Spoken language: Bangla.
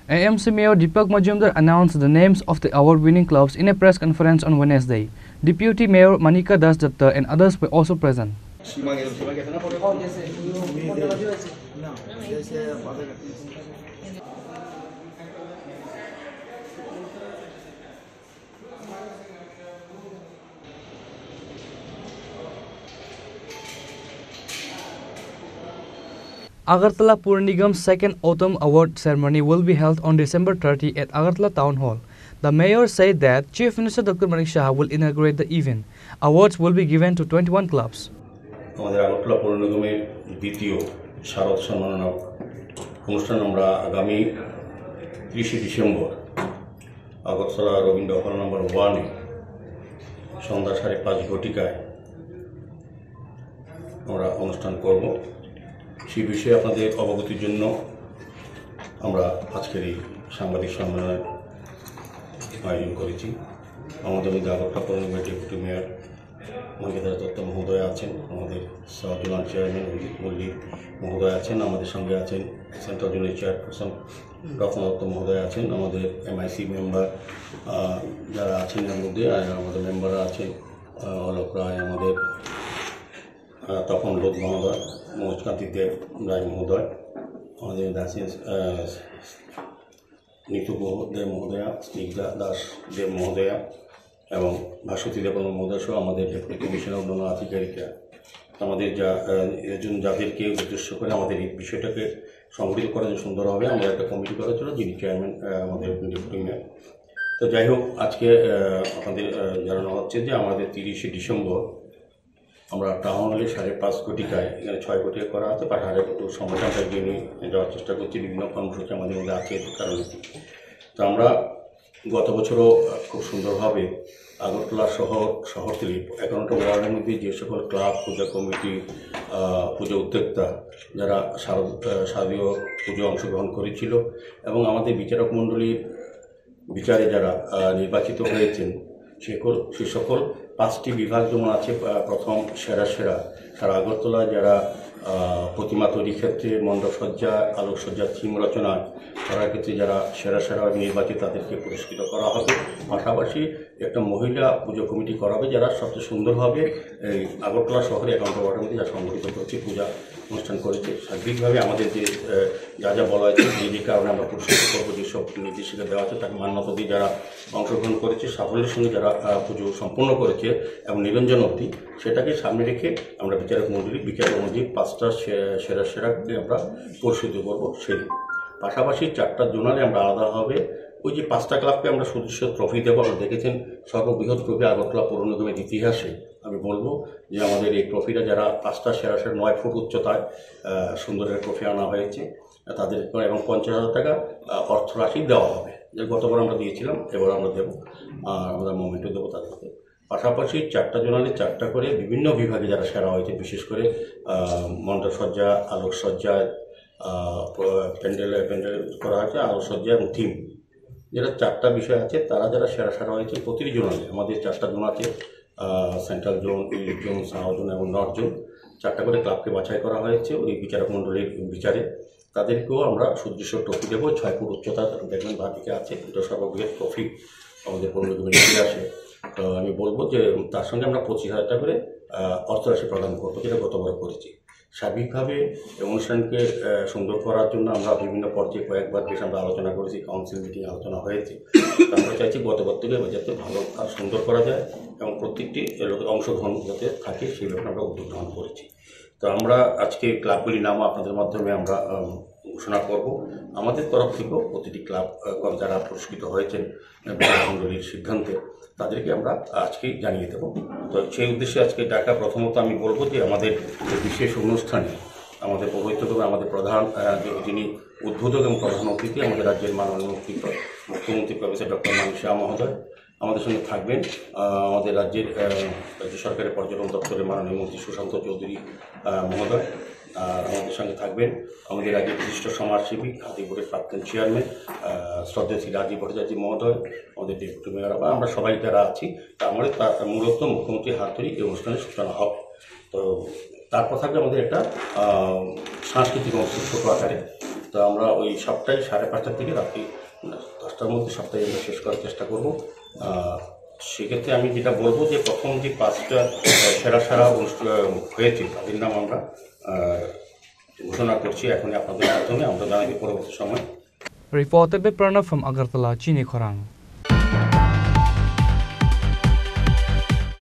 AMC Mayor Deepak Majumdar announced the names of the award-winning clubs in a press conference on Wednesday. Deputy Mayor Manika Das Datta and others were also present. Agartala Pur Nigam's second Autumn Award ceremony will be held on December 30 at Agartala Town Hall. The mayor said that Chief Minister Dr. Manik Shah will inaugurate the event. Awards will be given to 21 clubs. আমাদের আগরতলা পৌর নিগমের দ্বিতীয় শারদ সম্মাননা অনুষ্ঠান আমরা আগামী 30 ডিসেম্বর আগরতলা রবীন্দ্র হল নম্বর 1-এ সন্ধ্যা 5:30 ঘটিকায় আমরা অনুষ্ঠান করব। সেই বিষয়ে আপনাদের অবগতির জন্য আমরা আজকের এই সাংবাদিক সম্মেলনের আয়োজন করেছি। আমাদের মধ্যে আগরতলা পৌর নিগমের ডেপুটি মেয়র মহিলা দত্ত মহোদয় আছেন, আমাদের জোনাল চেয়ারম্যান মল্লিক মহোদয় আছেন, আমাদের সঙ্গে আছেন সেন্ট্রাল জোনের চেয়ারপারসন রত্ন দত্ত মহোদয় আছেন, আমাদের MIC মেম্বার যারা আছেন এর মধ্যে আমাদের মেম্বাররা আছেন অলোক রায়, আমাদের তপন লোক মহোদয়, মনোজকান্তি দেব রায় মহোদয়, আমাদের নিতু দেব মহোদয়া, স্নিগ্ধা দাস দেব মহোদয়া এবং ভাস্বতী দেববর্মা মহোদয় সহ আমাদের ডেপুটি কমিশনার অন্যান্য আধিকারিকরা, আমাদের যাদেরকে উদ্দেশ্য করে আমাদের এই বিষয়টাকে সংগঠিত করার জন্য সুন্দরভাবে আমরা একটা কমিটি করার জন্য যিনি চেয়ারম্যান আমাদের ডেপুটি মেয়র। তো যাই হোক, আজকে আমাদের জানানো হচ্ছে যে আমাদের 30 ডিসেম্বর আমরা টাউন হলে 5:30 ঘটিকায় এখানে 6 ঘটিকা করা আছে, পাঠারে একটু সময়টা আমরা এগিয়ে নিয়ে যাওয়ার চেষ্টা করছি। বিভিন্ন কর্মসূচি আমাদের মধ্যে আছে এর কারণে। তো আমরা গত বছরও খুব সুন্দরভাবে আগরতলা শহর থেকে 11টা ওয়ার্ডের মধ্যে যে সকল ক্লাব, পূজা কমিটি, পুজো উদ্যোক্তা যারা শারদীয় পুজো অংশগ্রহণ করেছিল এবং আমাদের বিচারক মণ্ডলীর বিচারে যারা নির্বাচিত হয়েছেন সে সকল 5টি বিভাগ যেমন আছে। প্রথম সেরা সারা আগরতলা যারা প্রতিমা তৈরির ক্ষেত্রে, মণ্ডপসজ্জা, আলোকসজ্জা, থিম রচনা করার ক্ষেত্রে যারা সেরা নির্বাচিত তাদেরকে পুরস্কৃত করা হবে। পাশাপাশি একটা মহিলা পুজো কমিটি করা হবে যারা সবচেয়ে সুন্দরভাবে এই আগরতলা শহরে 11টা ওয়ার্ডের মধ্যে যা সংগঠিত করছে, পূজা অনুষ্ঠান করেছে। সার্বিকভাবে আমাদের যে যা বলা হয়েছে যে কারণে আমরা পুরস্কৃত করবো, যেসব নির্দেশিকা দেওয়া আছে তাকে মান্যতা দিয়ে যারা অংশগ্রহণ করেছে, সাফল্যের সঙ্গে যারা পুজো সম্পূর্ণ করেছে এবং নিরঞ্জন অবধি, সেটাকে সামনে রেখে আমরা বিচারক মণ্ডলী 5টা সেরাকে আমরা পুরস্কৃত করবো। সেই পাশাপাশি 4টা জোনালে আমরা আলাদাভাবে ওই যে 5টা ক্লাবকে আমরা সুদৃশ্য ট্রফি দেবো। আপনারা দেখেছেন সর্ববৃহৎ ট্রফি আগরতলা পৌর নিগমের ইতিহাসে। আমি বলবো যে আমাদের এই ট্রফিটা যারা 5টা সেরা 9 ফুট উচ্চতায় সুন্দরের ট্রফি আনা হয়েছে তাদের এবং 50,000 টাকা অর্থরাশি দেওয়া হবে, যে গতবার আমরা দিয়েছিলাম, এবার আমরা দেবো, আর আমরা মোমেন্টও দেবো তাদেরকে। পাশাপাশি 4টা জোনালে 4টা করে বিভিন্ন বিভাগে যারা সেরা হয়েছে, বিশেষ করে মণ্ডপসজ্জা, আলোকসজ্জা, প্যান্ডেল করা হয়েছে, আলোকসজ্জা এবং থিম, যেটা 4টা বিষয় আছে, তারা যারা সেরা হয়েছে প্রতিটি জোনালে, আমাদের 4টা জোন আছে, central zone, elite zone, south zone এবং নর্থ জোন, 4টা করে ক্লাবকে বাছাই করা হয়েছে ওই বিচারক মণ্ডলীর বিচারে। তাদেরকেও আমরা সুদৃশ্য ট্রফি দেবো। 6 ফুট উচ্চতা দেখবেন বাদিকে আছে, এটা সর্ববৃহৎ ট্রফি আমাদের পৌর নিগমের ইতিহাসে। তো আমি বলবো যে তার সঙ্গে আমরা 25,000 টাকা করে অর্থরাশি প্রদান করবো, যেটা গতবার করেছি। সার্বিকভাবে অনুষ্ঠানকে সুন্দর করার জন্য আমরা বিভিন্ন পর্যায়ে কয়েকবার বেশ আমরা আলোচনা করেছি, কাউন্সিল মিটিং আলোচনা হয়েছে। আমরা চাইছি গতবার থেকে যাতে ভালো আর সুন্দর করা যায় এবং প্রত্যেকটি লোকের অংশগ্রহণ যাতে থাকে সেই ব্যাপারে আমরা উদ্যোগ গ্রহণ করেছি। তো আমরা আজকে ক্লাবগুলির নামও আপনাদের মাধ্যমে আমরা ঘোষণা করব। আমাদের তরফ থেকেও প্রতিটি ক্লাব যারা পুরস্কৃত হয়েছেন মণ্ডলীর সিদ্ধান্তে তাদেরকে আমরা আজকেই জানিয়ে দেবো। তো সেই উদ্দেশ্যে আজকে ডাকা। প্রথমত আমি বলবো যে আমাদের বিশেষ অনুষ্ঠানে আমাদের পৌরোহিত্য করবে আমাদের প্রধান যিনি উদ্বোধক এবং প্রধান অতিথি আমাদের রাজ্যের মাননীয় মুখ্যমন্ত্রী প্রফেসর ডক্টর মানিক শাহ মহোদয়। আমাদের সঙ্গে থাকবেন আমাদের রাজ্য সরকারের পর্যটন দপ্তরের মাননীয় মন্ত্রী সুশান্ত চৌধুরী মহোদয়। আর আমাদের সঙ্গে থাকবেন আমাদের রাজ্যের বিশিষ্ট সমাজসেবী হাতি বোর্ডের প্রাক্তন চেয়ারম্যান শ্রদ্ধেয় রাজীব ভট্টাচার্য মহোদয়, আমাদের ডেপুটি মেয়র, আমরা সবাই যারা আছি। তা আমাদের মূলত মুখ্যমন্ত্রীর হাত ধরেই এই অনুষ্ঠানের সূচনা হবে। তো তারপর থাকবে আমাদের একটা সাংস্কৃতিক অনুষ্ঠান ছোটো আকারে। তো আমরা ওই সবটাই 5:30 থেকে রাত্রি 10টার মধ্যে সবটাই আমরা শেষ করার চেষ্টা করব। সেক্ষেত্রে আমি যেটা বলবো যে প্রথম যে 5টা সেরা অনুষ্ঠান হয়েছে তাদের নাম আমরা ঘোষণা করছি এখনই আপনাদের মাধ্যমে, আমরা জানাই পরবর্তী সময়। Reported by Pranav from Agartala, Chini Khorang.